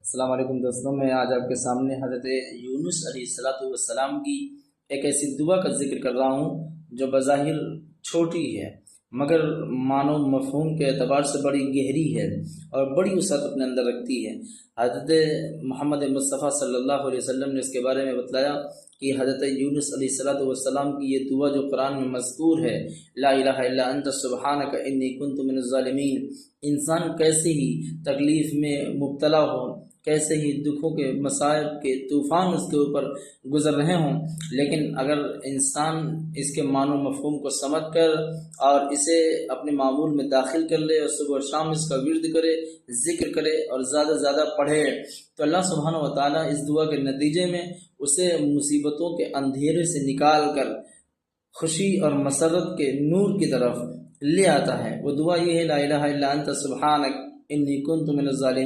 अस्सलाम वालेकुम दोस्तों, मैं आज आपके सामने हज़रत यूनुस अलैहिस्सलाम की एक ऐसी दुआ का ज़िक्र कर रहा हूँ जो बज़ाहिर छोटी है मगर मानो मफ़हूम के एतबार से बड़ी गहरी है और बड़ी वसअत अपने अंदर रखती है। हज़रत मोहम्मद मुस्तफ़ा सल्लल्लाहु अलैहि वसल्लम ने इसके बारे में बतलाया कि हज़रत यूनुस अलैहिस्सलाम की ये दुआ जो कुरान में मज़कूर है, ला इलाहा इल्ला अंत सुब्हानक इन्नी कुन्तु मिनज़ ज़ालिमीन। इंसान कैसे ही तकलीफ़ में मुब्तला हो, कैसे ही दुखों के मसाइब के तूफ़ान उसके ऊपर गुज़र रहे हों, लेकिन अगर इंसान इसके मानो मफ़हूम को समझ कर और इसे अपने मामूल में दाखिल कर ले और सुबह शाम इसका विर्द करे, ज़िक्र करे और ज़्यादा से ज़्यादा पढ़े, तो अल्लाह सुब्हानहू व तआला इस दुआ के नतीजे में उसे मुसीबतों के अंधेरे से निकाल कर खुशी और मसरत के नूर की तरफ ले आता है। वो दुआ ये है, ला इलाहा इल्ला अंत सुब्हानक इन्नी कुन्तु मिनज़ ज़ालिमीन।